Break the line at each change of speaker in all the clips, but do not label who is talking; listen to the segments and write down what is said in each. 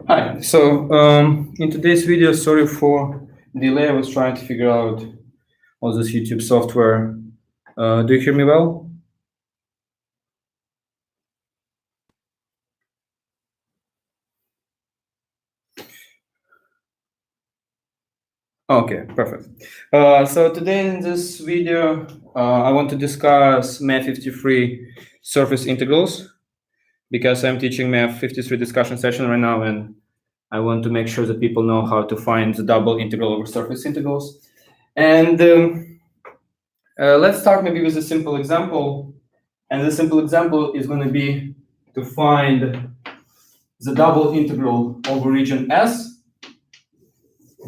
Hi. So in today's video, sorry for delay. I was trying to figure out all this YouTube software. Do you hear me well? Okay, perfect. So today in this video, I want to discuss Math 53 surface integrals because I'm teaching Math 53 discussion session right now, and I want to make sure that people know how to find the double integral over surface integrals. And let's start maybe with a simple example. And the simple example is going to be to find the double integral over region S,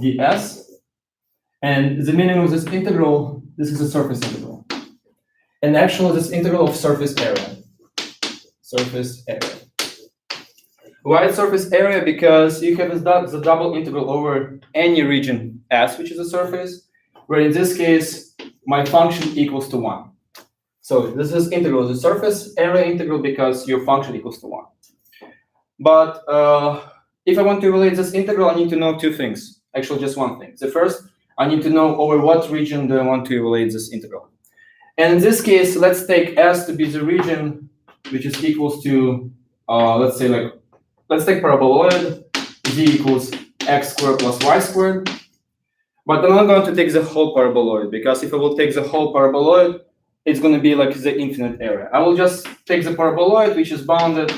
ds. And the meaning of this integral, this is a surface integral. And actually, this integral of surface area. Surface area. Why surface area? Because you have the double integral over any region S, which is a surface, where in this case, my function equals to 1. So this is integral, the surface area integral, because your function equals to 1. But if I want to evaluate this integral, I need to know two things. Actually, just one thing. The first, I need to know over what region do I want to evaluate this integral. And in this case, let's take S to be the region which is equals to, let's take paraboloid, z equals x squared plus y squared. But I'm not going to take the whole paraboloid, because if I will take the whole paraboloid, it's going to be like the infinite area. I will just take the paraboloid, which is bounded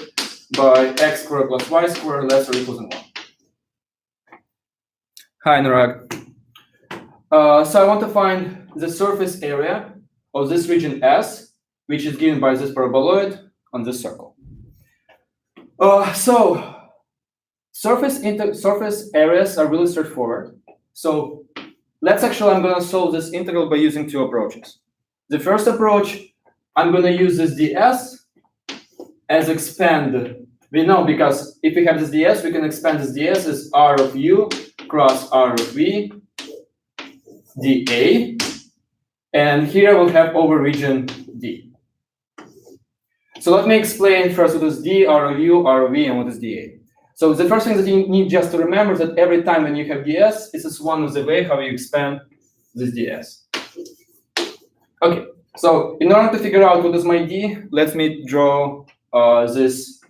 by x squared plus y squared less or equals than 1. Hi, Anurag. So I want to find the surface area of this region S, which is given by this paraboloid on this circle. So surface areas are really straightforward. So I'm going to solve this integral by using two approaches. The first approach, I'm going to use this ds as expand. We know, because if we have this ds, we can expand this ds as r of u cross r of v dA. And here we'll have over region D. So let me explain first what is D, R of U, R of V, and what is dA. So the first thing that you need just to remember is that every time when you have ds, this is one of the way how you expand this ds. Okay, so in order to figure out what is my D, let me draw this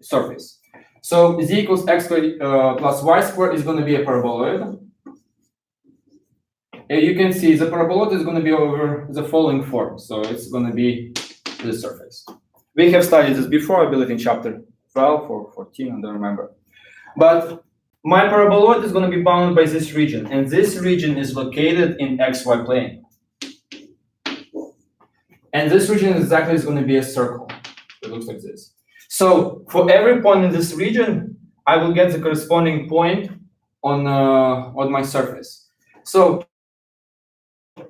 surface. So z equals x squared plus y squared is going to be a paraboloid. You can see the paraboloid is going to be over the following form. So it's going to be this surface. We have studied this before, I believe in chapter 12 or 14, I don't remember. But my paraboloid is going to be bounded by this region. And this region is located in xy plane. And this region exactly is going to be a circle. It looks like this. So for every point in this region, I will get the corresponding point on my surface. So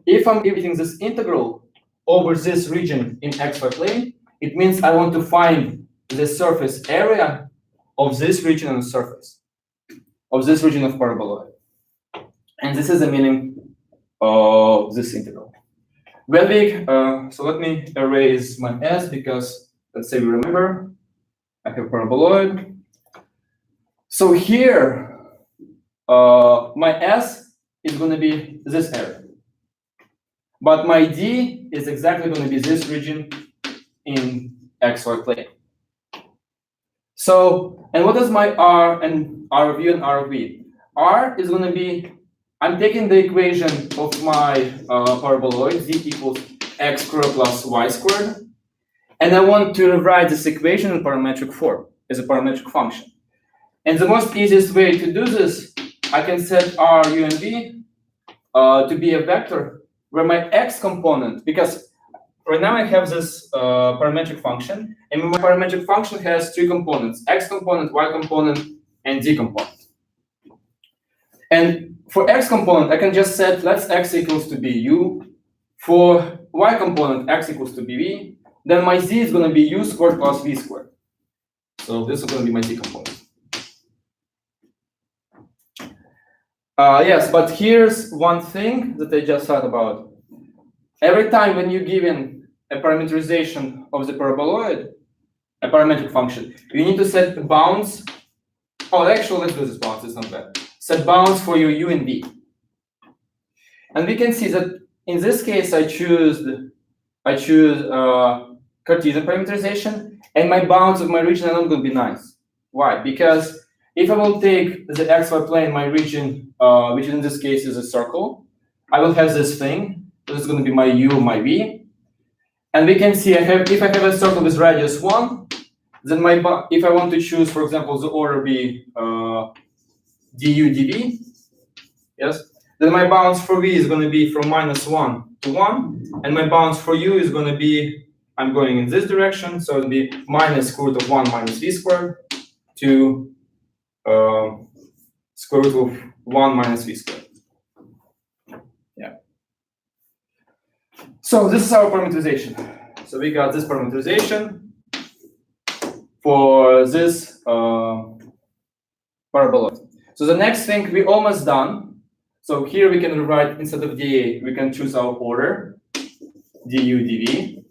if I'm evaluating this integral over this region in xy plane, it means I want to find the surface area of this region on the surface, of this region of paraboloid. And this is the meaning of this integral. When we, so let me erase my s, because let's say we remember, I have paraboloid. So here, my s is going to be this area. But my D is exactly going to be this region in xy plane. So, and what is my R and R of U and R of V? R is going to be, I'm taking the equation of my paraboloid, Z equals x squared plus y squared. And I want to rewrite this equation in parametric form as a parametric function. And the most easiest way to do this, I can set R, U, and V to be a vector where my x component, because right now I have this parametric function, and my parametric function has three components: x component, y component, and z component. And for x component, I can just set let's x equals to be u. For y component, x equals to be v. Then my z is going to be u squared plus v squared. So this is going to be my z component. Yes, but here's one thing that I just thought about. Every time when you're given a parametrization of the paraboloid, a parametric function. You need to set bounds. Oh, actually, let's do this bounds. It's not bad. Set bounds for your u and v. And we can see that in this case, I choose Cartesian parameterization, and my bounds of my region are not going to be nice. Why? Because if I will take the xy plane, my region, which in this case is a circle, I will have this thing. This is going to be my u, my v. And we can see if I have a circle with radius 1, then if I want to choose, for example, the order be du, dv, yes, then my bounds for v is going to be from -1 to 1, and my bounds for u is going to be, I'm going in this direction, so it'll be minus square root of 1 minus v squared to square root of 1 minus v squared. Yeah. So this is our parameterization. So we got this parameterization for this paraboloid. So the next thing we almost done. So here we can rewrite, instead of dA, we can choose our order, du, dv.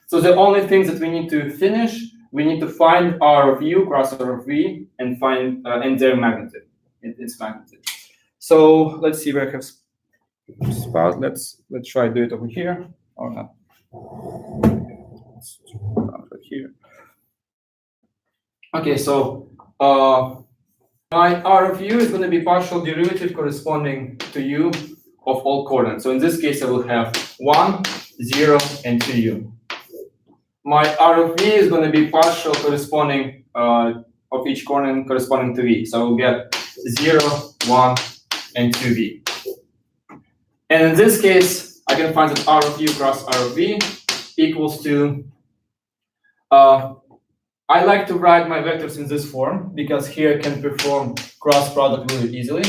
So the only things that we need to finish, we need to find r of u cross r of v and find and their magnitude. Its magnitude. So let's see where I have spot. Let's try to do it over here or not. Right here. Okay, so my r of u is going to be partial derivative corresponding to u of all coordinates. So in this case, I will have 1, 0, and 2u. My r of v is going to be partial corresponding of each coordinate corresponding to v. So I will get 0, 1, and 2v. And in this case, I can find that r of u cross r of v equals to, I like to write my vectors in this form because here I can perform cross product really easily.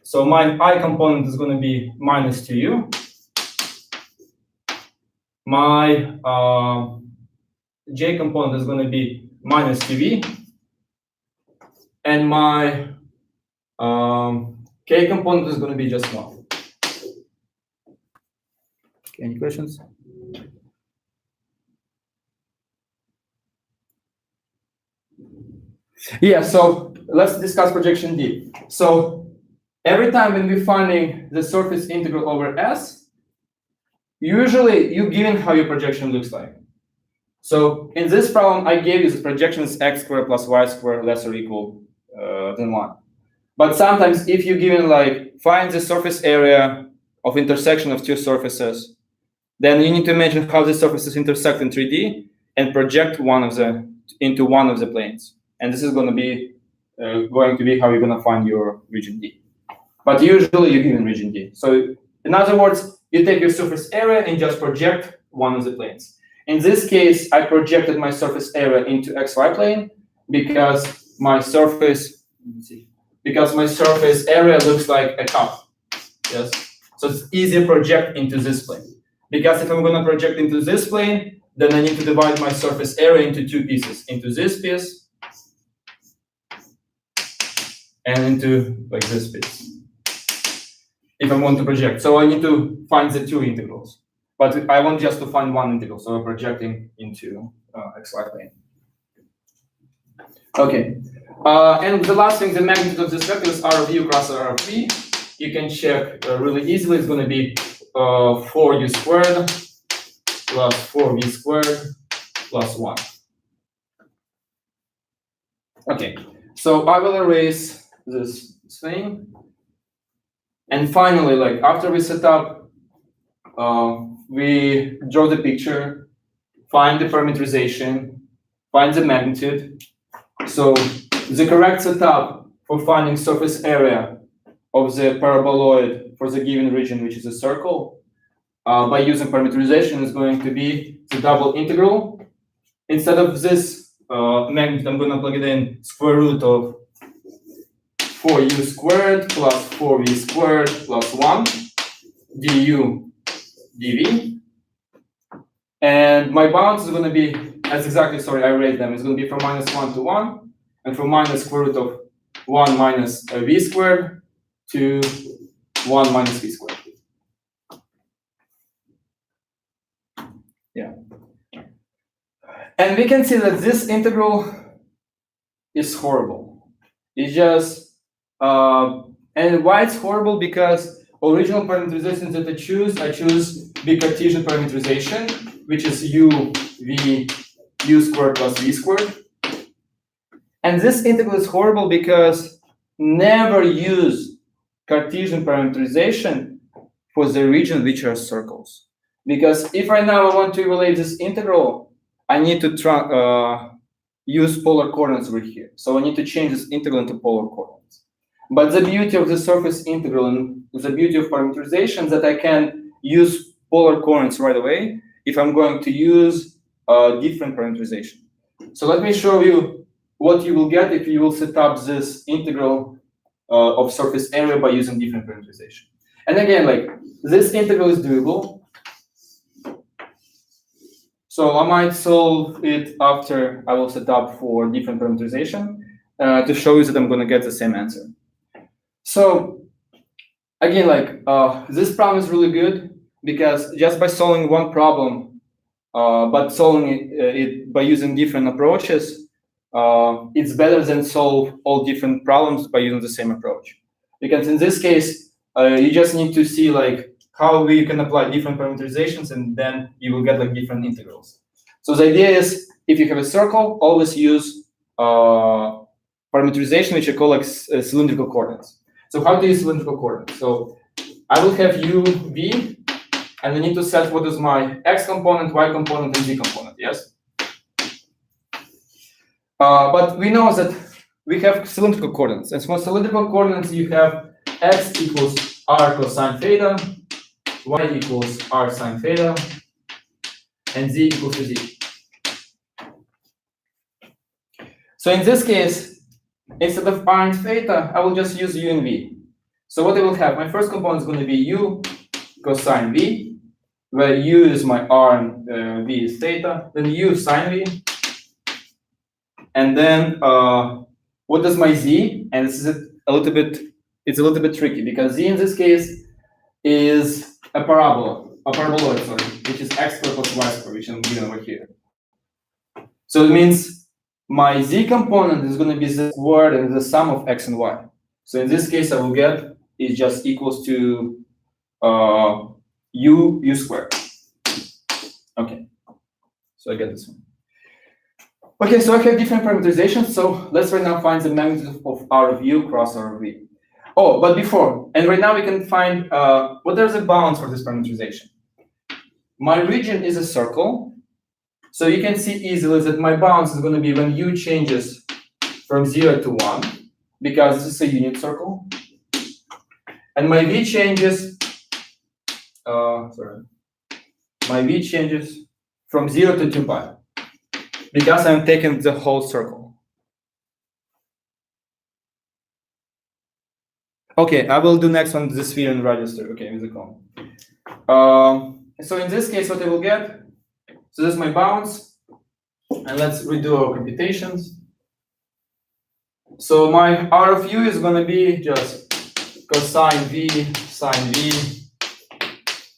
So my I component is going to be minus 2u. My j component is going to be minus 2v. And my k component is going to be just 1. Okay, any questions? Yeah, so let's discuss projection D. So every time when we're finding the surface integral over S, usually you're given how your projection looks like. So in this problem, I gave you the projection is x squared plus y squared less or equal than 1. But sometimes if you're given like, find the surface area of intersection of two surfaces, then you need to imagine how the surfaces intersect in 3D and project into one of the planes. And this is going to be how you're going to find your region D. But usually you're given region D. So in other words, you take your surface area and just project one of the planes. In this case, I projected my surface area into xy plane because my surface area looks like a cup. Yes. So it's easier to project into this plane. Because if I'm going to project into this plane, then I need to divide my surface area into two pieces, into this piece and into like this piece, if I want to project. So I need to find the two integrals. But I want just to find one integral, so I'm projecting into xy plane. Okay. And the last thing, the magnitude of this vector is r of u cross r of v. You can check really easily. It's going to be 4u squared plus 4v squared plus 1. Okay, so I will erase this thing. And finally, like after we set up, we draw the picture, find the parametrization, find the magnitude. So the correct setup for finding surface area of the paraboloid for the given region, which is a circle, by using parametrization is going to be the double integral. Instead of this magnitude, I'm going to plug it in square root of 4u squared plus 4v squared plus 1 du dv. And my bounds is going to be, that's exactly, sorry, I erased them. It's going to be from -1 to 1, and from minus square root of 1 minus v squared to 1 minus v squared. Yeah. And we can see that this integral is horrible. It's just, and why it's horrible? Because original parameterization that I choose big Cartesian parameterization, which is u squared plus v squared. And this integral is horrible because never use Cartesian parameterization for the region which are circles. Because if right now I want to evaluate this integral, I need to use polar coordinates over here. So I need to change this integral into polar coordinates. But the beauty of the surface integral and the beauty of parameterization is that I can use polar coordinates right away if I'm going to use different parameterization. So let me show you what you will get if you will set up this integral of surface area by using different parameterization. And again, like this integral is doable. So I might solve it after I will set up for different parameterization to show you that I'm going to get the same answer. So again, like this problem is really good because just by solving one problem, but solving it by using different approaches, it's better than solve all different problems by using the same approach. Because in this case, you just need to see like how we can apply different parameterizations, and then you will get like different integrals. So the idea is, if you have a circle, always use parameterization, which I call like cylindrical coordinates. So how to use cylindrical coordinates? So I will have u, v, and I need to set what is my x component, y component, and z component, yes? But we know that we have cylindrical coordinates. And for cylindrical coordinates, you have x equals r cosine theta, y equals r sine theta, and z equals to z. So in this case, instead of r and theta, I will just use u and v. So what I will have, my first component is going to be u cosine v, where u is my r and v is theta, then u sine v, and then what is my z? And this is a little bit tricky because z in this case is a paraboloid, sorry, which is x squared plus y squared, which I'm given over here. So it means my z component is going to be the squared and the sum of x and y. So in this case, I will get is just equals to u squared. Okay, so I get this one. Okay, so I have different parameterizations. So let's right now find the magnitude of r of u cross r of v. Oh, but before, and right now we can find what are the bounds for this parameterization. My region is a circle. So you can see easily that my bounds is going to be when u changes from 0 to 1, because this is a unit circle. And my v changes, my v changes from 0 to 2 pi, because I'm taking the whole circle. Okay, I will do next one the sphere and register. Okay, with the cone. So in this case, what I will get, so this is my bounds, and let's redo our computations. So my r of u is going to be just cosine v sine v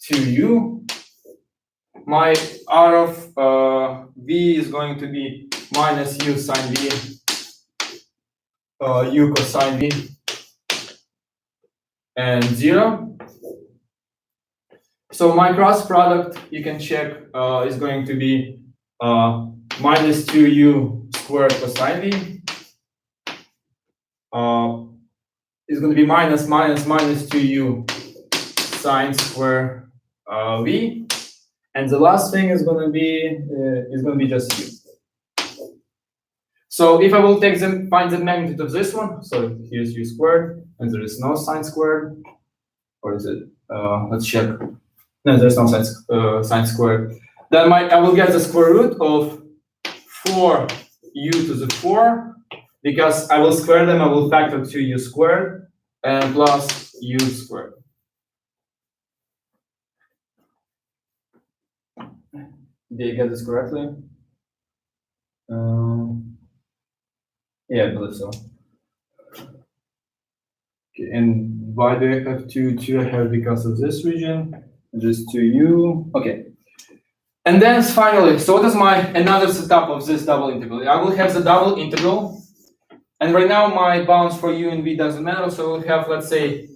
to u. My r of v is going to be minus u sine v, u cosine v, and 0. So my cross product, you can check, is going to be minus 2u squared cosine v. Is going to be minus 2u sine square v. And the last thing is going to be just u. So if I will take them, find the magnitude of this one, so here's u squared, and there is no sine squared, or is it? Let's check. No, there's no sine squared. Then I will get the square root of 4u to the 4, because I will square them. I will factor 2u squared and plus u squared. Did you get this correctly? Yeah, I believe so. Okay, and why do I have 2? 2 I have because of this region. Just 2u. Okay. And then finally, so what is my another setup of this double integral? I will have the double integral, and right now my bounds for u and v doesn't matter, so we'll have, let's say,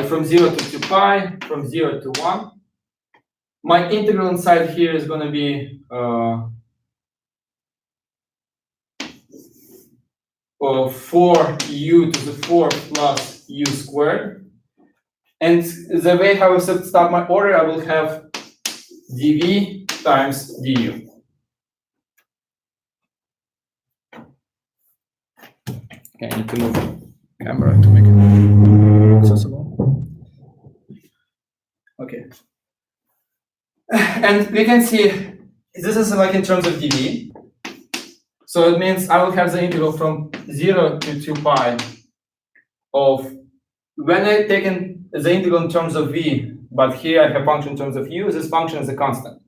from 0 to 2 pi, from 0 to 1. My integral inside here is going to be of 4u to the 4th plus u squared. And the way how I start my order, I will have dv times du. Okay, I need to move the camera to make it accessible. Okay. And we can see this is like in terms of dv. So it means I will have the integral from 0 to 2 pi of, when I take in the integral in terms of v, but here I have function in terms of u, this function is a constant.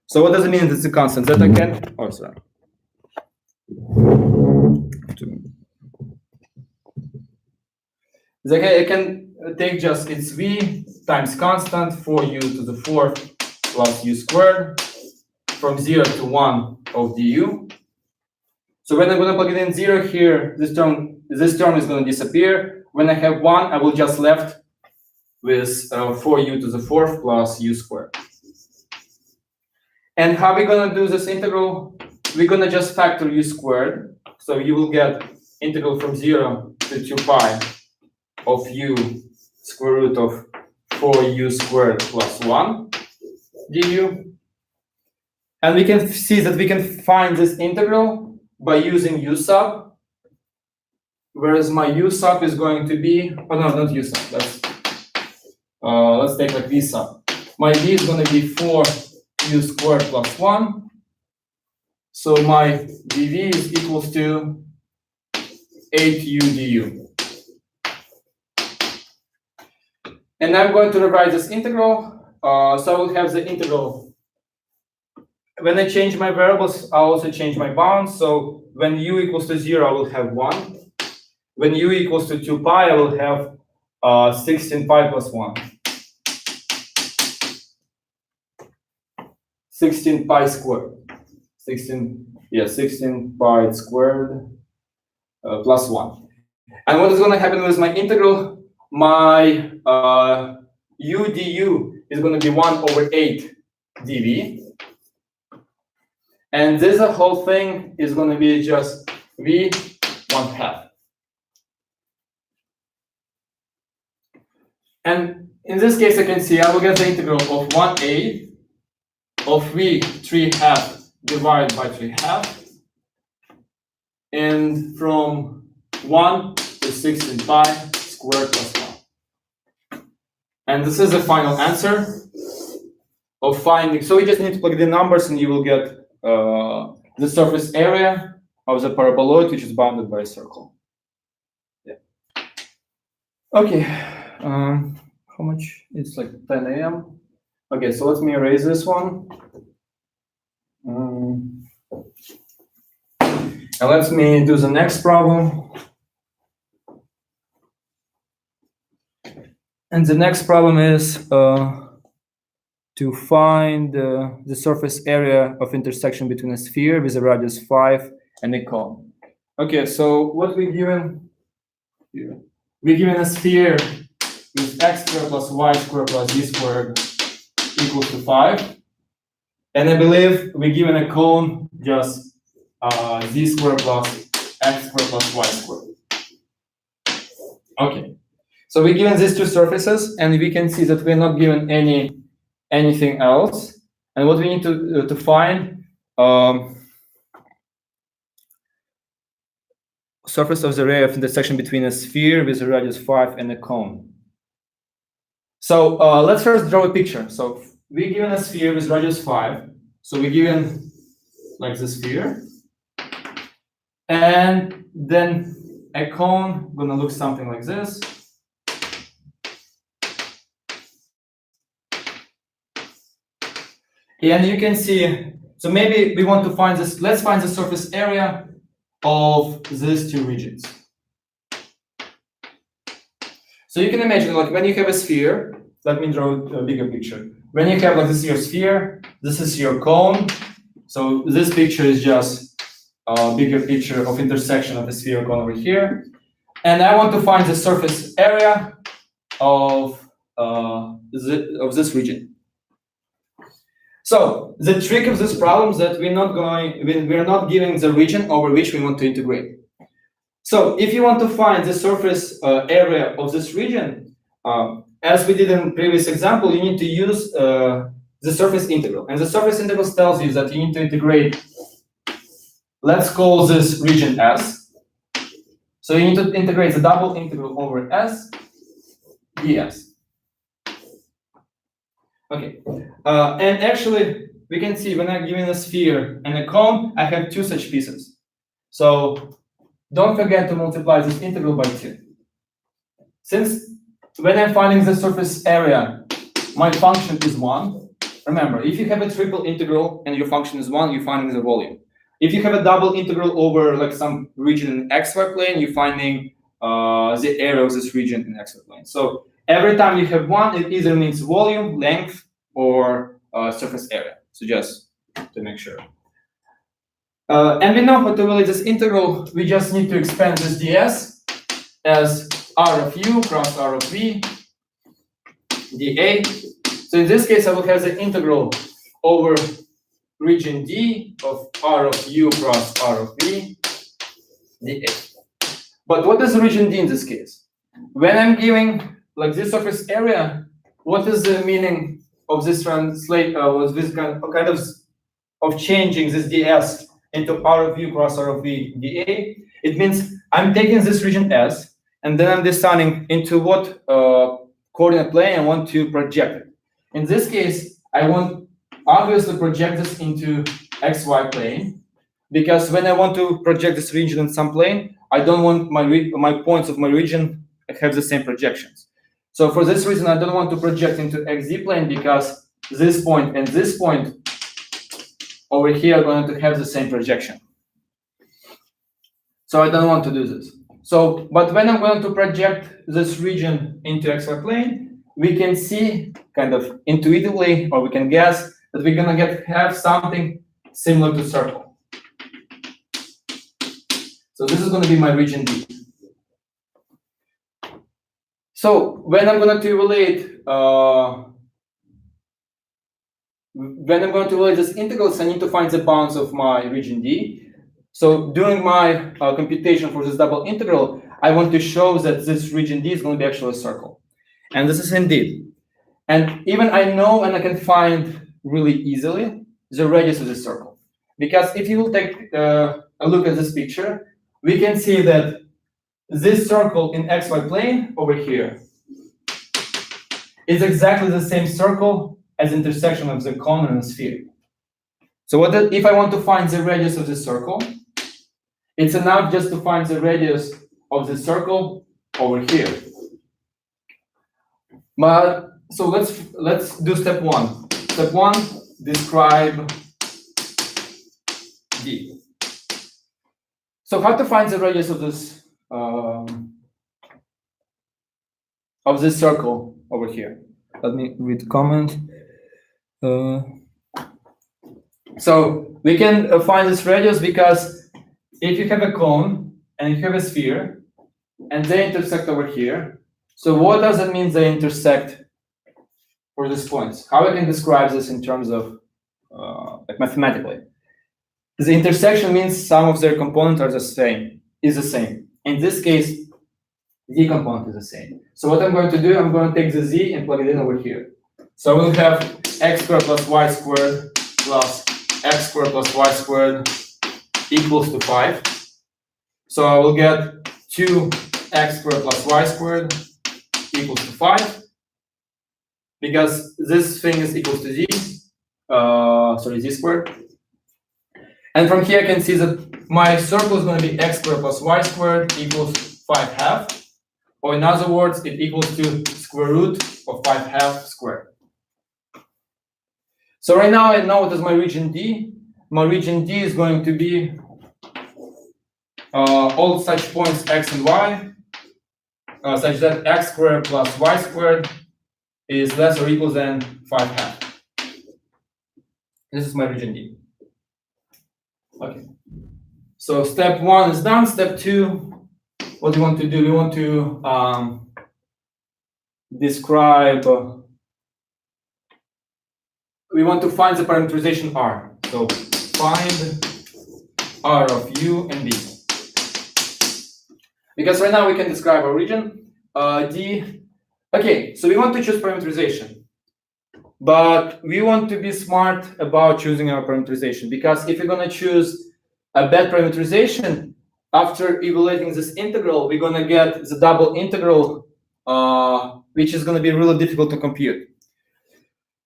So what does it mean that it's a constant? That I can, oh, sorry. I can take just its v times constant 4u to the 4th plus u squared from 0 to 1 of du. So when I'm going to plug it in 0 here, this term is going to disappear. When I have 1, I will just left with 4u to the 4th plus u squared. And how are we going to do this integral? We're going to just factor u squared. So you will get integral from 0 to 2 pi of u square root of 4u squared plus 1 du. And we can see that we can find this integral by using u sub, whereas my u sub is going to be, oh no, not u sub, let's take like v sub. My v is going to be 4u squared plus 1. So my dv is equals to 8u du. And I'm going to rewrite this integral. So I will have the integral. When I change my variables, I also change my bounds. So when u equals to 0, I will have 1. When u equals to 2 pi, I will have 16 pi plus 1. 16 pi squared. 16 pi squared plus 1. And what is going to happen with my integral? My u du is going to be 1 over 8 dv. And this whole thing is going to be just v 1/2. And in this case, I can see I will get the integral of 1/8 of v 3/2 divided by 3/2. And from 1 to 16 pi squared plus 1. And this is the final answer of finding. So we just need to plug the numbers and you will get the surface area of the paraboloid, which is bounded by a circle. Yeah. Okay. How much? It's like 10 a.m. Okay, so let me erase this one. And let me do the next problem. And the next problem is to find the surface area of intersection between a sphere with a radius 5 and a cone. Okay, so what we're given here? We're given a sphere with x squared plus y squared plus z squared equals to 5. And I believe we're given a cone just z squared plus x squared plus y squared. Okay. So we're given these two surfaces, and we can see that we're not given anything else. And what we need to find surface of the area of intersection between a sphere with a radius 5 and a cone. So let's first draw a picture. So we're given a sphere with radius 5. So we're given like the sphere, and then a cone gonna look something like this. And you can see, so maybe we want to find this, let's find the surface area of these two regions. So you can imagine, like when you have a sphere, let me draw a bigger picture. when you have like this is your sphere, this is your cone. So this picture is just a bigger picture of intersection of the sphere cone over here. And I want to find the surface area of this region. So the trick of this problem is that we're not giving the region over which we want to integrate. So if you want to find the surface area of this region, as we did in the previous example, you need to use the surface integral. And the surface integral tells you that you need to integrate, let's call this region S. So you need to integrate the double integral over S ds. Okay, and actually we can see when I'm giving a sphere and a cone, I have two such pieces. So don't forget to multiply this integral by 2. Since when I'm finding the surface area, my function is 1. Remember, if you have a triple integral and your function is 1, you're finding the volume. If you have a double integral over like some region in xy plane, you're finding the area of this region in xy plane. So every time you have 1, it either means volume, length, or surface area. So just to make sure. And we know how to relate this integral. We just need to expand this ds as r of u cross r of v dA. So in this case, I will have the integral over region D of r of u cross r of v dA. But what is region D in this case? When I'm giving like this surface area, what is the meaning of this was this kind of changing this ds into r of u cross r of v dA? It means I'm taking this region S, and then I'm deciding into what coordinate plane I want to project it. In this case, I want obviously project this into xy plane, because when I want to project this region in some plane, I don't want my points of my region have the same projections. So for this reason, I don't want to project into xz plane, because this point and this point over here are going to have the same projection. So I don't want to do this. So, but when I'm going to project this region into xy plane, we can see kind of intuitively, or we can guess that we're going to have something similar to circle. So this is going to be my region D. So when I'm going to relate this integrals, I need to find the bounds of my region D. So during my computation for this double integral, I want to show that this region D is going to be actually a circle. And this is indeed. And even I know and I can find really easily the radius of this circle. Because if you will take a look at this picture, we can see that this circle in xy plane over here is exactly the same circle as intersection of the cone and the sphere. So what if I want to find the radius of this circle? It's enough just to find the radius of the circle over here. But so let's do step 1. Step 1, describe D. So how to find the radius of this circle over here? Let me read the comment. So we can find this radius because if you have a cone and you have a sphere and they intersect over here, so what does it mean they intersect for these points? How I can describe this in terms of like mathematically? The intersection means some of their components are the same. In this case, z component is the same. So what I'm going to do, I'm going to take the z and plug it in over here. So we'll have x squared plus y squared plus x squared plus y squared equals to 5. So I will get 2x squared plus y squared equals to 5. Because this thing is equals to z, z squared. And from here I can see that my circle is going to be x squared plus y squared equals 5/2. Or in other words, it equals to square root of 5/2 squared. So right now I know what is my region D. My region D is going to be all such points x and y, such that x squared plus y squared is less or equal than 5/2. This is my region D. Okay. So step 1 is done. Step 2, what do we want to do? We want to describe. We want to find the parameterization R. So find R of U and B. Because right now we can describe our region D. Okay, so we want to choose parameterization. But we want to be smart about choosing our parameterization, because if you're going to choose a bad parameterization, after evaluating this integral, we're going to get the double integral, which is going to be really difficult to compute.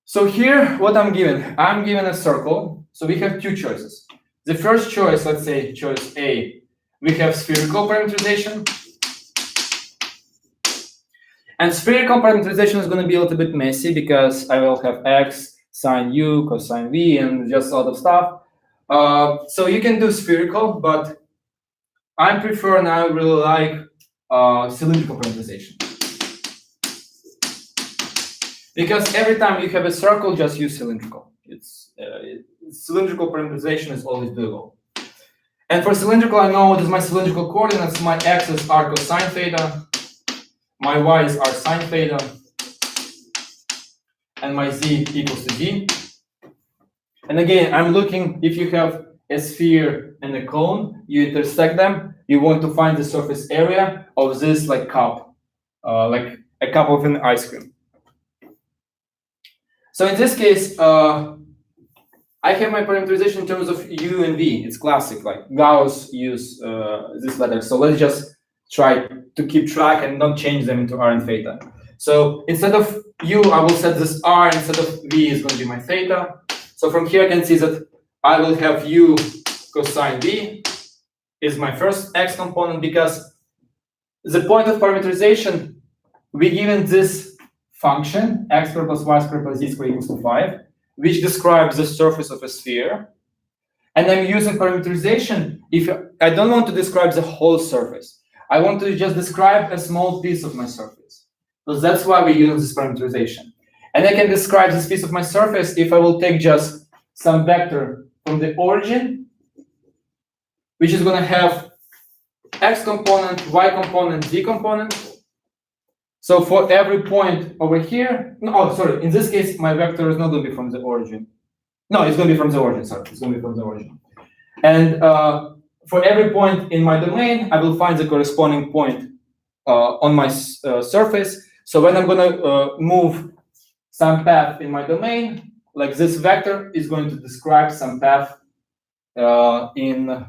So here, what I'm given a circle. So we have two choices. The first choice, let's say choice A, we have spherical parameterization. And spherical parameterization is going to be a little bit messy, because I will have x, sine u, cosine v, and just a lot of stuff. So you can do spherical, but I prefer and I really like cylindrical parameterization. Because every time you have a circle, just use cylindrical. Cylindrical parameterization is always doable. And for cylindrical, I know what is my cylindrical coordinates. My x is r cosine theta. My y is r sine theta, and my z equals to z. And again, I'm looking, if you have a sphere and a cone, you intersect them, you want to find the surface area of this like cup, like a cup of an ice cream. So in this case, I have my parameterization in terms of u and v. It's classic, like Gauss use this letter. So let's just try to keep track and not change them into r and theta. So instead of u, I will set this r, instead of v is going to be my theta. So from here I can see that I will have u cosine v is my first x component, because the point of parameterization, we given this function, x squared plus y squared plus z squared equals to 5, which describes the surface of a sphere. And I'm using parameterization if I don't want to describe the whole surface. I want to just describe a small piece of my surface. So that's why we use this parameterization. And I can describe this piece of my surface if I will take just some vector from the origin, which is going to have x component, y component, z component. So for every point over here, in this case, my vector is not going to be from the origin. No, it's going to be from the origin, sorry. It's going to be from the origin. And for every point in my domain, I will find the corresponding point on my surface. So when I'm going to move some path in my domain, like this vector is going to describe some path in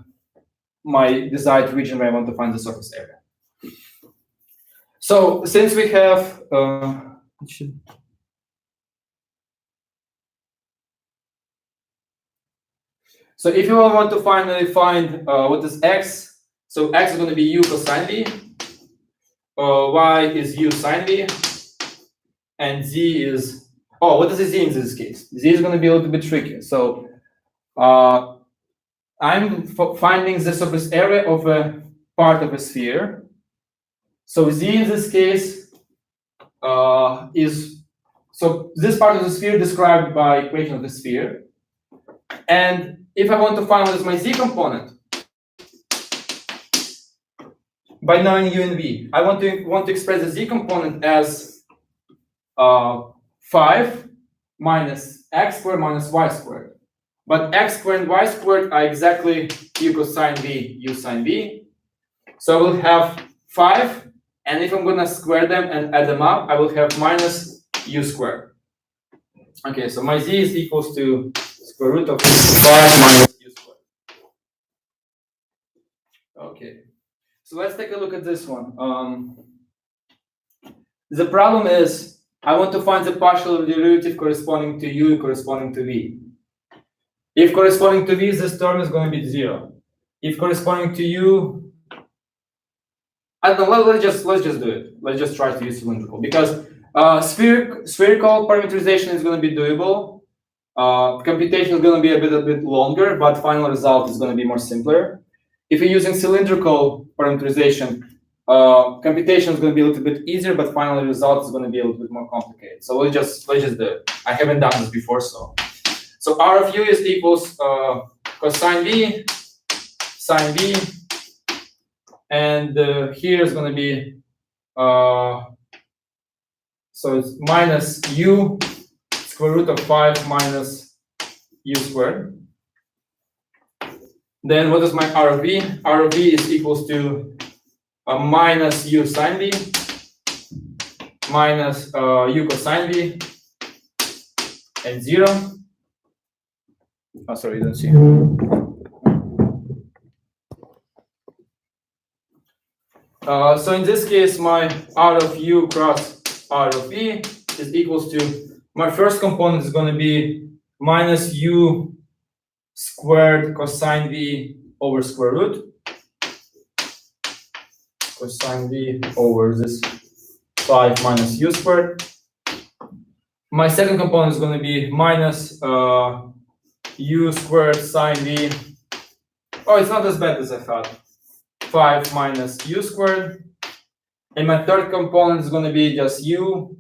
my desired region where I want to find the surface area. So since we have so if you want to finally find what is x, so x is going to be u cosine v, y is u sine v, and z is, what is the z in this case? Z is going to be a little bit tricky. So I'm finding the surface area of a part of a sphere. So z in this case is, so this part of the sphere described by equation of the sphere. And if I want to find what is my z component, by knowing u and v, I want to express the z component as 5 minus x squared minus y squared. But x squared and y squared are exactly u cosine v, u sine v. So I will have 5, and if I'm going to square them and add them up, I will have minus u squared. Okay, so my z is equals to square root of 5 minus u squared. Okay, so let's take a look at this one. The problem is I want to find the partial derivative corresponding to u and corresponding to v. If corresponding to v, this term is going to be 0. If corresponding to u, I don't know. Let's just do it. Let's just try to use cylindrical, because spherical parameterization is going to be doable. Computation is going to be a bit longer, but final result is going to be more simpler. If you're using cylindrical parameterization, computation is going to be a little bit easier, but final result is going to be a little bit more complicated. So let's just do it. I haven't done this before, so So R of u is equals cosine v, sine v, and here is going to be so it's minus u square root of 5 minus u squared. Then what is my R of v? R of v is equals to minus u sine v minus u cosine v and 0. Oh, sorry, you don't see. So in this case, my R of u cross R of v is equals to, my first component is going to be minus u squared cosine v over square root. Cosine v over this 5 minus u squared. My second component is going to be minus u squared sine v. Oh, it's not as bad as I thought. 5 minus u squared. And my third component is going to be just u,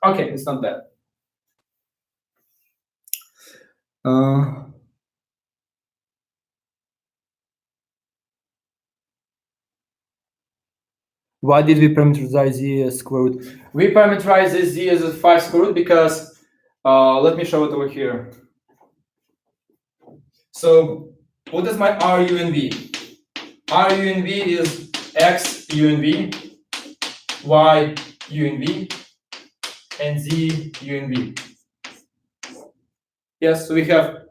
Okay, it's not bad. Why did we parameterize z as square root? We parameterize this z as a 5 square root because, let me show it over here. So, what is my R, U, and V? R, U, and V is X, U, and V, Y, U, and V, and Z, U, and V. Yes, so we have,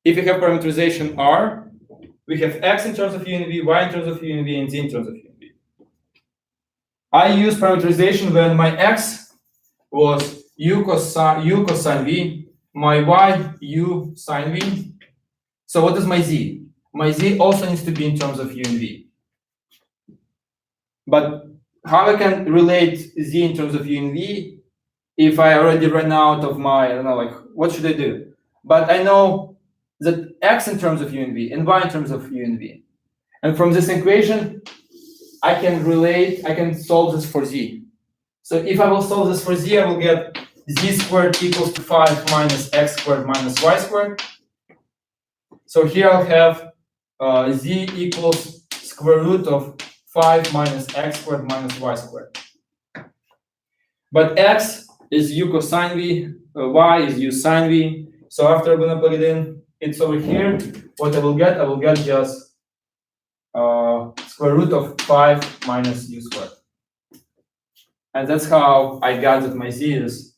if we have parameterization R, we have X in terms of U and V, Y in terms of U and V, and Z in terms of U and V. I use parameterization when my X was U cosine V, my Y, U sine V. So what is my Z? My Z also needs to be in terms of U and V. But how I can relate Z in terms of U and V if I already ran out of my, I don't know, like, what should I do? But I know that X in terms of U and V and Y in terms of U and V. And from this equation, I can solve this for Z. So if I will solve this for Z, I will get Z squared equals to 5 minus X squared minus Y squared. So here I'll have Z equals square root of 5 minus X squared minus Y squared. But X is U cosine V, Y is U sine V. So after I'm going to plug it in, it's over here. What I will get just square root of 5 minus U squared. And that's how I got that my Z is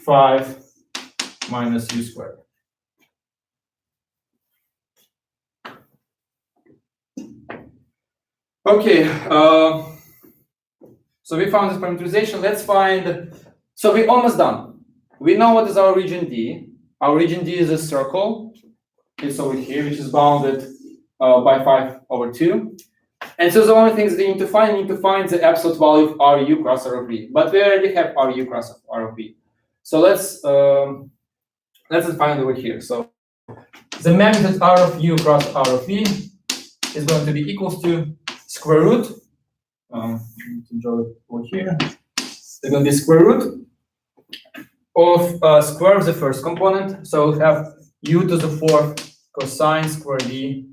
5 minus U squared. Okay, so we found this parameterization. Let's find, so we're almost done. We know what is our region D. Our region D is a circle. It's over here, which is bounded by 5/2. And so the only things we need to find the absolute value of RU cross R of V. But we already have RU cross R of V. So let's find it over here. So the magnitude R of U cross R of V is going to be equals to square root. To draw it over here. It's going to be square root of square of the first component. So we'll have U to the 4th cosine square V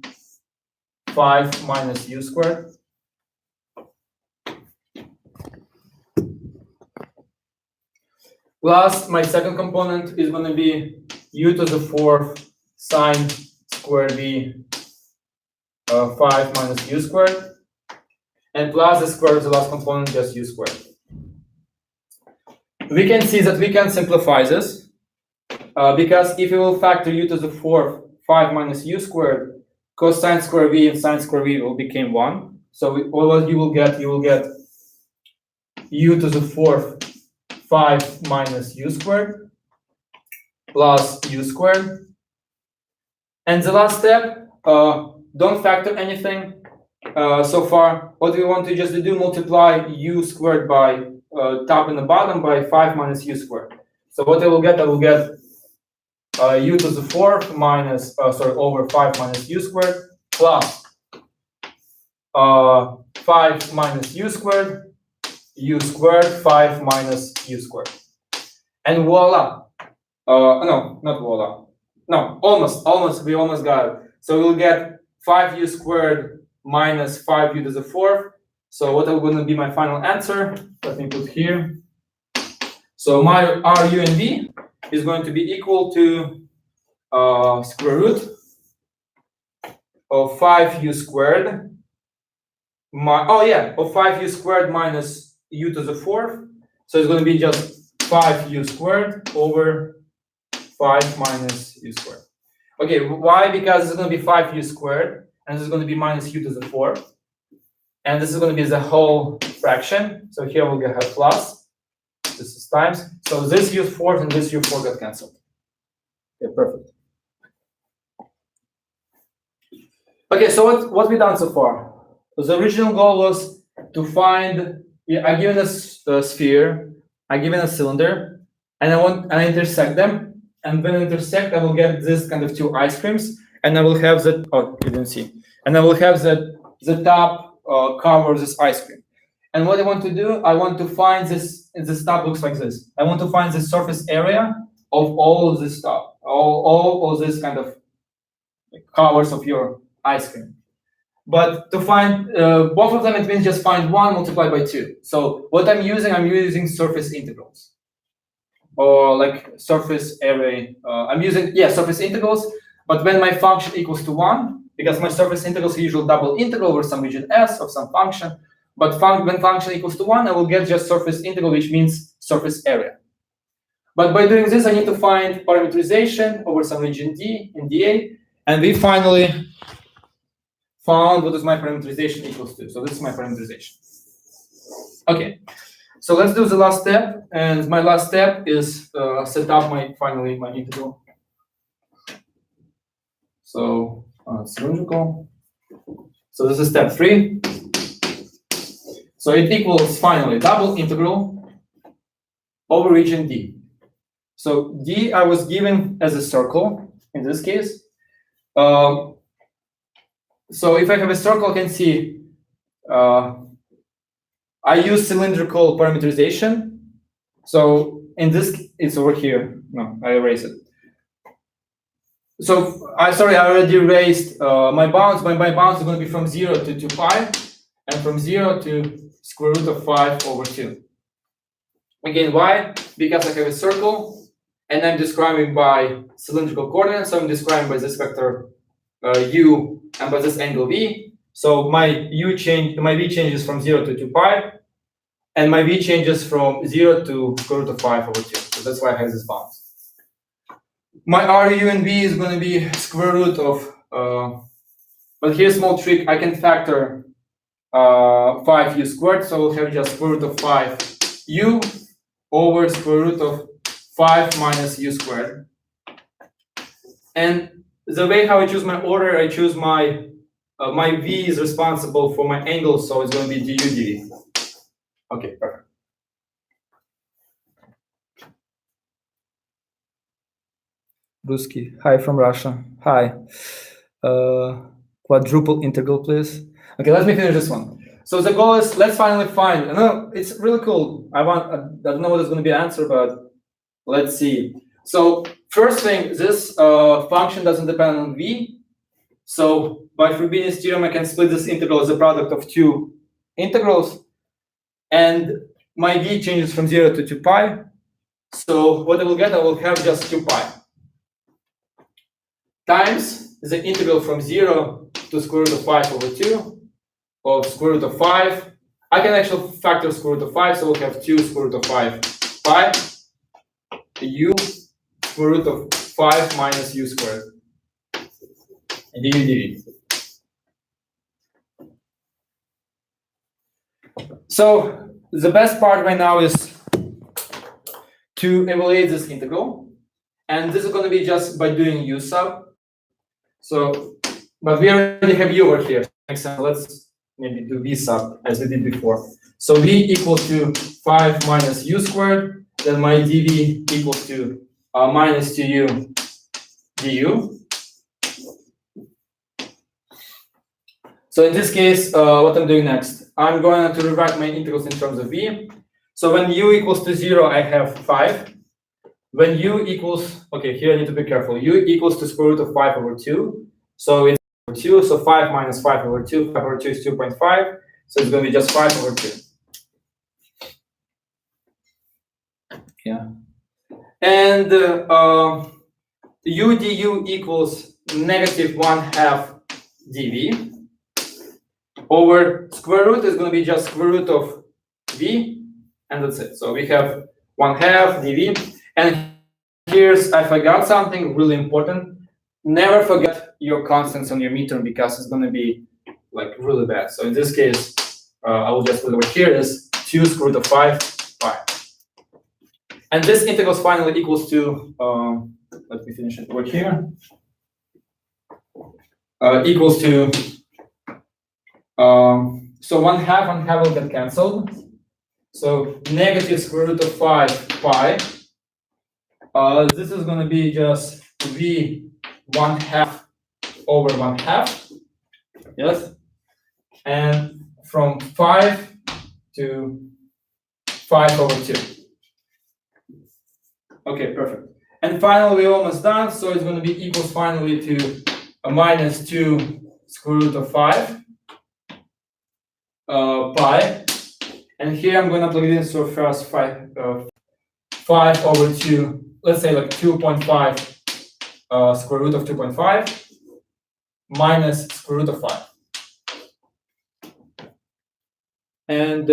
5 minus U squared. Plus my second component is going to be U to the 4th sine square V 5 minus U squared. And plus the square of the last component, just U squared. We can see that we can simplify this because if you will factor U to the 4th 5 minus U squared, cosine square V and sine square V will become 1. So what you will get U to the 4th 5 minus U squared plus U squared. And the last step, don't factor anything so far. What we want to just do, multiply U squared by top and the bottom by 5 minus U squared. So what I will get U to the 4th minus, over 5 minus U squared plus 5 minus U squared 5 minus U squared. And voila, No, not voila. No, almost. We almost got it. So we'll get 5u squared minus 5u to the fourth. So what are going to be my final answer? Let me put here. So my RU and V is going to be equal to square root of 5u squared. Of 5u squared minus u to the fourth. So it's going to be just 5u squared over 5 minus u squared. Okay, why? Because it's going to be 5u squared, and this is going to be minus u to the fourth. And this is going to be the whole fraction. So here we'll have plus. This is times. So this u fourth and this u fourth got cancelled. Okay, perfect. Okay, so what we done so far? So the original goal was to find. I given a sphere, I given a cylinder, and I intersect them. And when I intersect, I will get this kind of two ice creams, and I will have that. Oh, you didn't see. And I will have the top cover this ice cream. And what I want to do, I want to find this. This top looks like this. I want to find the surface area of all of this stuff, all this kind of covers of your ice cream. But to find both of them, it means just find one multiplied by 2. So what I'm using surface integrals. Or like surface area. I'm using, surface integrals, but when my function equals to 1, because my surface integrals are usually double integral over some region S of some function, but when function equals to 1, I will get just surface integral, which means surface area. But by doing this, I need to find parametrization over some region D in dA, and we finally found what is my parametrization equals to. So this is my parametrization. Okay. So let's do the last step, and my last step is set up finally my integral. So cylindrical. So this is step 3. So it equals finally double integral over region D. So D I was given as a circle in this case. So if I have a circle, I can see. I use cylindrical parametrization. So in this, it's over here. No, I erased it. So I already erased my bounds. My bounds is going to be from 0 to 2 pi, and from 0 to square root of 5 over 2. Again, why? Because I have a circle, and I'm describing by cylindrical coordinates. So I'm describing by this vector u and by this angle v. So my v changes from 0 to 2 pi, and my v changes from 0 to square root of 5 over 2. So that's why I have this bounds. My RU and v is going to be square root of, but here's a small trick. I can factor 5u squared, so we'll have just square root of 5u over square root of 5 minus u squared. And the way how I choose my order, I choose my v is responsible for my angle, so it's going to be du dv. Okay, perfect. Ruski, hi from Russia. Hi. Quadruple integral, please. Okay, let me finish this one. So the goal is, let's finally find. No, it's really cool. I don't know what is going to be the answer, but let's see. So first thing, this function doesn't depend on v. So by Frobenius theorem, I can split this integral as a product of two integrals. And my v changes from 0 to 2 pi. So what I will get, I will have just 2 pi times the integral from 0 to square root of 5 over 2 of square root of 5. I can actually factor square root of 5, so we'll have 2 square root of 5 pi u square root of 5 minus u squared du dv. So the best part right now is to evaluate this integral, and this is going to be just by doing u sub. So, but we already have u over here. Let's maybe do v sub as we did before. So v equals to 5 minus u squared. Then my dv equals to minus 2u du. So in this case, what I'm doing next, I'm going to rewrite my integrals in terms of v. So when u equals to 0, I have 5. when u equals, okay, here I need to be careful. U equals to square root of 5 over 2. So it's 2, so 5 minus 5 over 2. 5 over 2 is 2.5. So it's going to be just 5 over 2. Yeah. And u du equals negative 1/2 dv over square root is going to be just square root of v, and that's it. So we have 1/2 dv. And here's, I forgot something really important. Never forget your constants on your midterm because it's going to be like really bad. So in this case, I will just put over here is 2 square root of 5 pi. And this integral finally equals to, let me finish it over here, equals to, so 1/2 will get cancelled. So negative square root of 5 pi. This is going to be just v 1/2 over 1/2. Yes. And from 5 to 5 over 2. Okay, perfect. And finally, we're almost done. So it's going to be equals finally to a minus 2 square root of 5 pi. And here I'm going to plug it in. So first 5 over 2, let's say like 2.5 square root of 2.5 minus square root of 5. And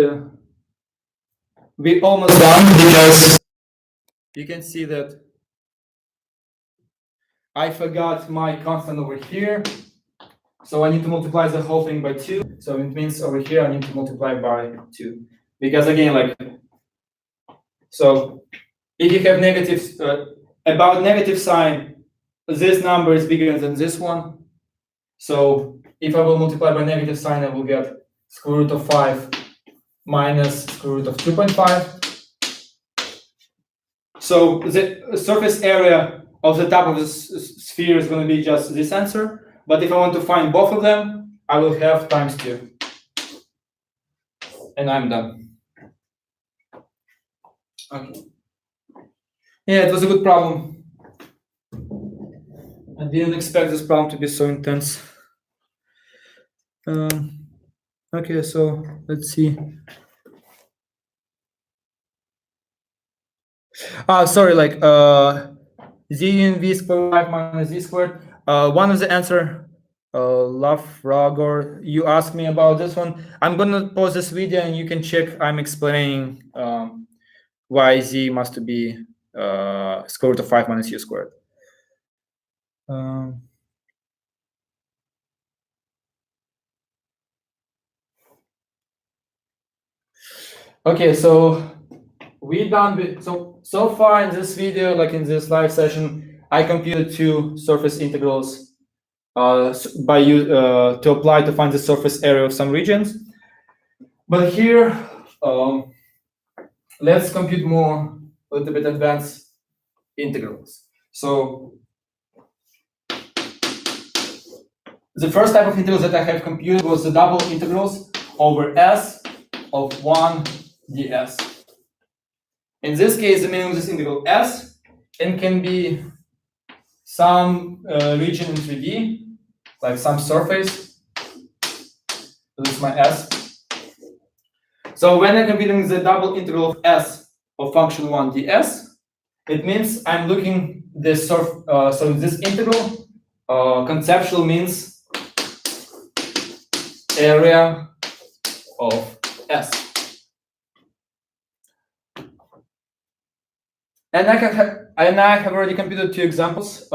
we almost done because you can see that I forgot my constant over here. So I need to multiply the whole thing by 2. So it means over here I need to multiply by 2. Because again, like, so if you have negatives, about negative sign, this number is bigger than this one. So if I will multiply by negative sign, I will get square root of 5 minus square root of 2.5. So the surface area of the top of the sphere is going to be just this answer. But if I want to find both of them, I will have times 2. And I'm done. Okay. Yeah, it was a good problem. I didn't expect this problem to be so intense. Okay, so let's see. Sorry, like z in v squared 5 minus z squared. One of the answer, Lafragor, you asked me about this one. I'm gonna pause this video and you can check. I'm explaining why z must be square root of 5 minus u squared. Okay, so we done so far in this video, like in this live session, I computed 2 surface integrals to apply to find the surface area of some regions. But here, let's compute more a little bit advanced integrals. So the first type of integrals that I have computed was the double integrals over S of 1 ds. In this case, the minimum of this integral S, and can be some region in 3D, like some surface. This is my S. So when I'm computing the double integral of S of function 1 ds, it means I'm looking this so this integral conceptual means area of S. And I have already computed 2 examples.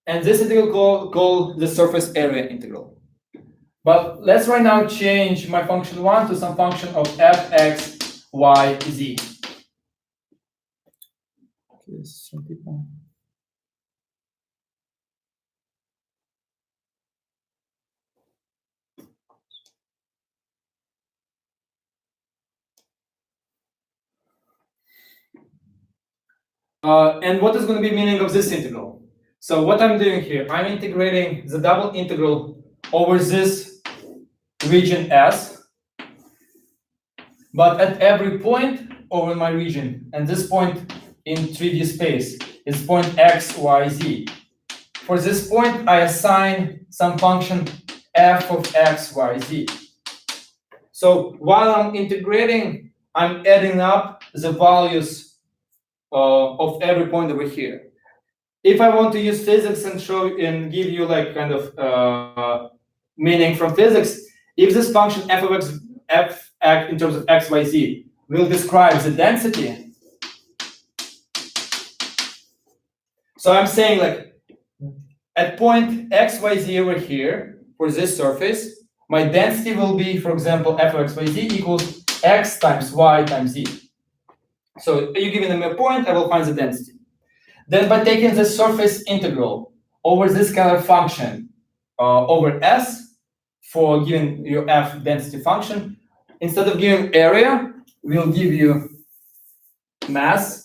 And this integral called the surface area integral. But let's right now change my function 1 to some function of f, x, y, z. Some people. And what is going to be meaning of this integral? So what I'm doing here, I'm integrating the double integral over this region S, but at every point over my region, and this point in 3D space is point x, y, z. For this point, I assign some function f of x, y, z. So while I'm integrating, I'm adding up the values of every point over here. If I want to use physics and show and give you like kind of meaning from physics, if this function f of x in terms of x, y, z will describe the density. So I'm saying like at point x, y, z over here for this surface, my density will be, for example, f of x, y, z equals x times y times z. So you give them a point, I will find the density. Then by taking the surface integral over this scalar function over S for giving you f density function, instead of giving area, we'll give you mass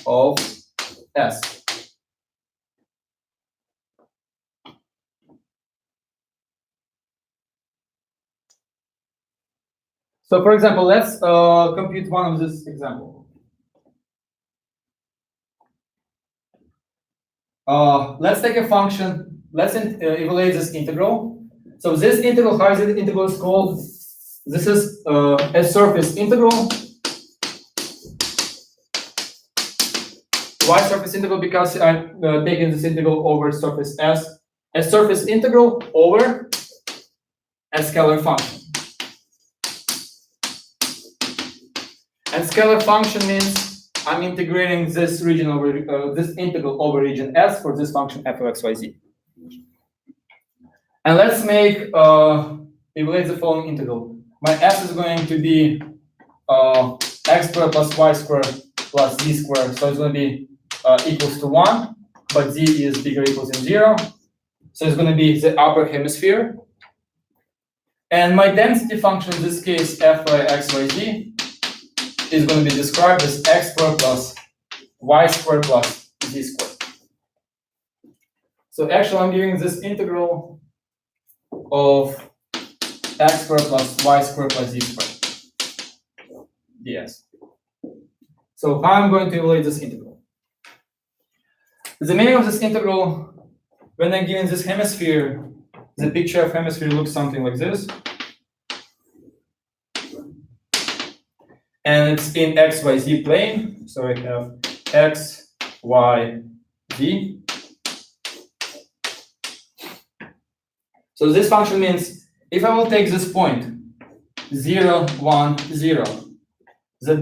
of S. So for example, let's compute one of this example. Let's take a function. Let's evaluate this integral. So this integral, how is it integral is called? This is a surface integral. Why surface integral? Because I'm taking this integral over surface S. A surface integral over a scalar function. And scalar function means I'm integrating this region over this integral over region S for this function f of x, y, z. And let's make evaluate the following integral. My S is going to be x squared plus y squared plus z squared. So it's going to be equals to 1, but z is bigger or equals than 0. So it's going to be the upper hemisphere. And my density function in this case, f by x, y, z, is going to be described as x squared plus y squared plus z squared. So actually, I'm giving this integral of x squared plus y squared plus z squared ds. So how I'm going to evaluate this integral? The meaning of this integral, when I'm given this hemisphere, the picture of hemisphere looks something like this. And it's in x, y, z plane. So I have x, y, z. So this function means if I will take this point, 0, 1, 0, the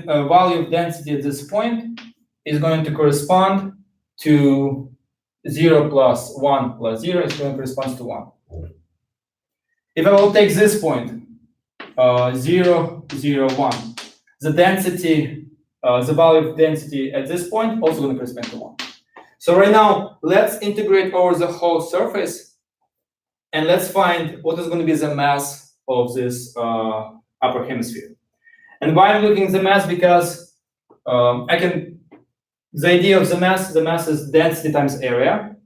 value of density at this point is going to correspond to 0 plus 1 plus 0 is going to correspond to 1. If I will take this point, 0, 0, 1, the density, the value of density at this point also going to correspond to 1. So right now, let's integrate over the whole surface, and let's find what is going to be the mass of this upper hemisphere. And why I'm looking at the mass? Because the idea of the mass is density times area.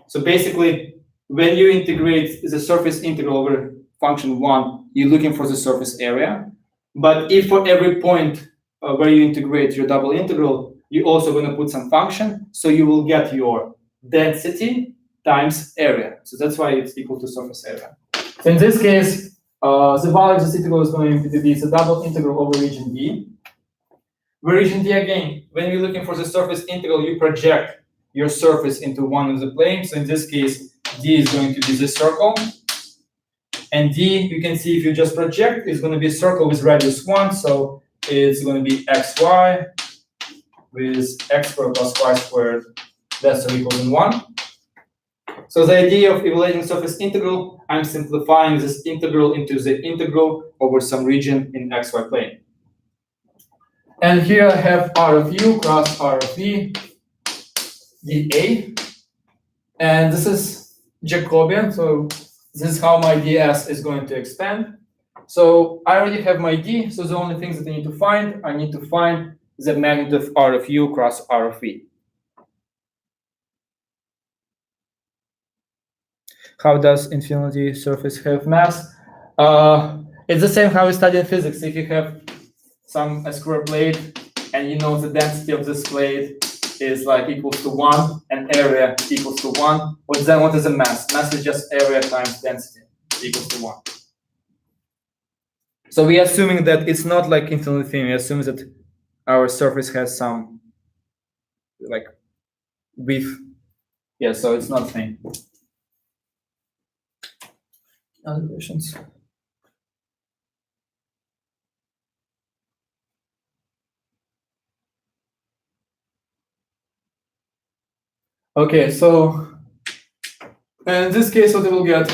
So basically, when you integrate the surface integral over function 1, you're looking for the surface area. But if for every point where you integrate your double integral, you're also going to put some function, so you will get your density times area. So that's why it's equal to surface area. So in this case, the value of this integral is going to be the double integral over region D. Where region D, again, when you're looking for the surface integral, you project your surface into one of the planes. So in this case, D is going to be this circle. And D, you can see if you just project, it's going to be a circle with radius 1. So it's going to be xy with x squared plus y squared less or equal than 1. So the idea of evaluating surface integral, I'm simplifying this integral into the integral over some region in xy plane. And here I have R of u cross R of v dA. And this is Jacobian, so this is how my ds is going to expand. So I already have my d, so the only things that I need to find the magnitude of R of u cross R of v. How does infinity surface have mass? It's the same how we study in physics. If you have a square plate and you know the density of this plate is like equals to 1 and area equals to 1, then what is the mass? Mass is just area times density equals to 1. So we are assuming that it's not like infinite thing. We assume that our surface has some like width. Yeah, so it's not thing. Other questions? Okay, so in this case, what we will get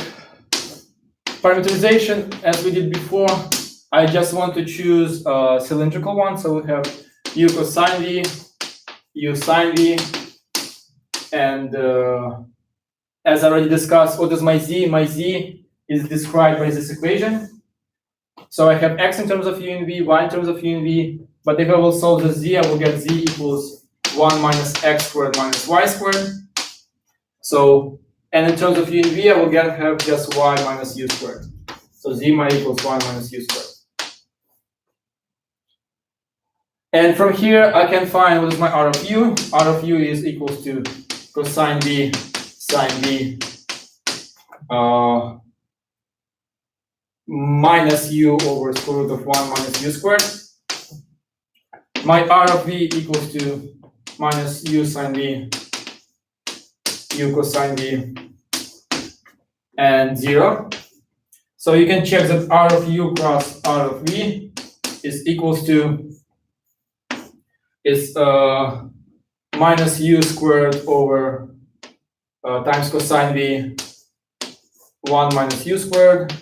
parametrization as we did before. I just want to choose a cylindrical one, so we have u cosine v, u sine v, and as I already discussed, what is my z? My z is described by this equation. So I have x in terms of u and v, y in terms of u and v, but if I will solve the z, I will get z equals 1 minus x squared minus y squared. So, and in terms of u and v, I will have just y minus u squared. So z might equals 1 minus u squared. And from here, I can find what is my r of u. R of u is equals to cosine v sine v minus u over square root of 1 minus u squared. My r of v equals to minus u sine v, u cosine v, and 0. So you can check that r of u cross r of v is equals to minus u squared over times cosine v 1 minus u squared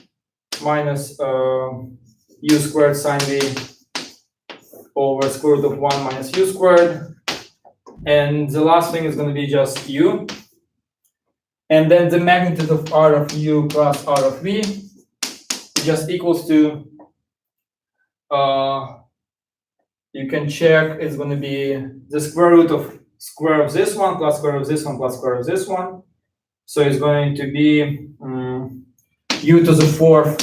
minus u squared sine v over square root of 1 minus u squared. And the last thing is going to be just u. And then the magnitude of r of u cross r of v just equals to, you can check, it's going to be the square root of square of this one plus square of this one plus square of this one. So it's going to be u to the fourth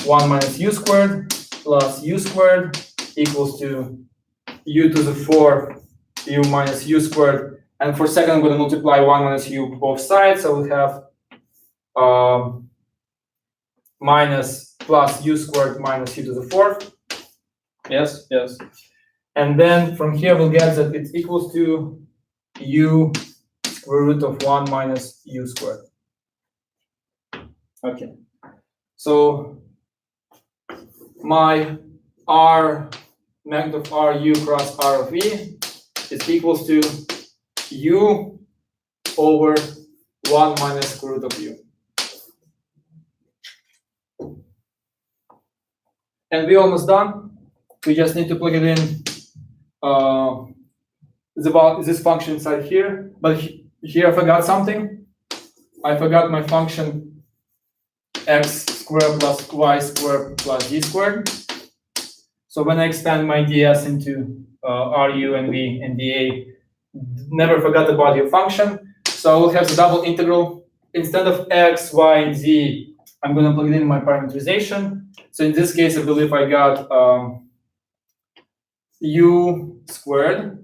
1 minus u squared plus u squared equals to u to the fourth u minus u squared. And for second, I'm going to multiply 1 minus u both sides. So we have minus plus u squared minus u to the fourth. Yes, yes. And then from here, we'll get that it's equals to u square root of 1 minus u squared. Okay. So my r, magnitude of r u cross r of v is equals to u over 1 minus square root of u. And we're almost done. We just need to plug it in. This function inside here, but here I forgot something. I forgot my function x squared plus y squared plus z squared. So when I expand my ds into ru and v and dA, never forget about your function. So I will have the double integral. Instead of x, y, and z, I'm going to plug it in my parametrization. So in this case, I believe I got u squared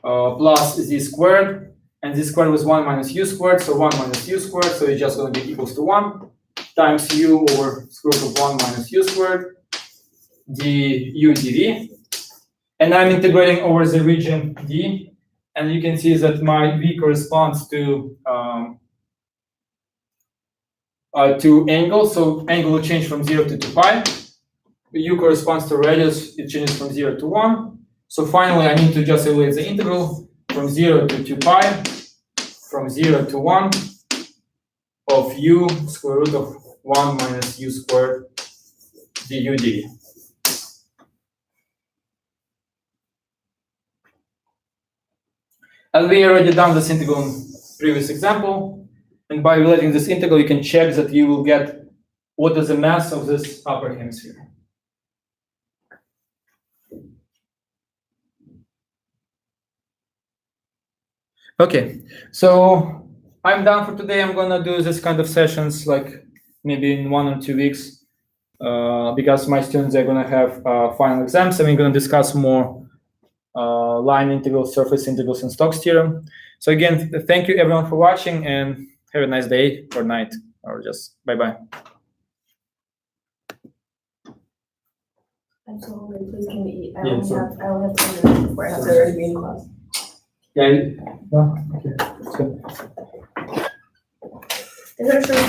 plus z squared, and z squared was 1 minus u squared, so 1 minus u squared, so it's just going to be equals to 1 times u over square root of 1 minus u squared du dv. And I'm integrating over the region d, and you can see that my v corresponds to angle, so angle will change from 0 to 2 pi. U corresponds to radius, it changes from 0 to 1. So finally, I need to just evaluate the integral from 0 to 2 pi, from 0 to 1 of u square root of 1 minus u squared du dv. And we already done this integral in previous example. And by relating this integral, you can check that you will get what is the mass of this upper hemisphere. Okay, so I'm done for today. I'm gonna do this kind of sessions like maybe in 1 or 2 weeks. because my students are going to have final exams, and we're going to discuss more line integrals, surface integrals, and Stokes theorem. So again, thank you everyone for watching, and have a nice day or night, or just bye-bye.
I'm so hungry. Please can we eat? I
Yeah,
only
so-
have 10 minutes before I have to already be in class.
Yeah. No? Okay. That's good.
Is there a certain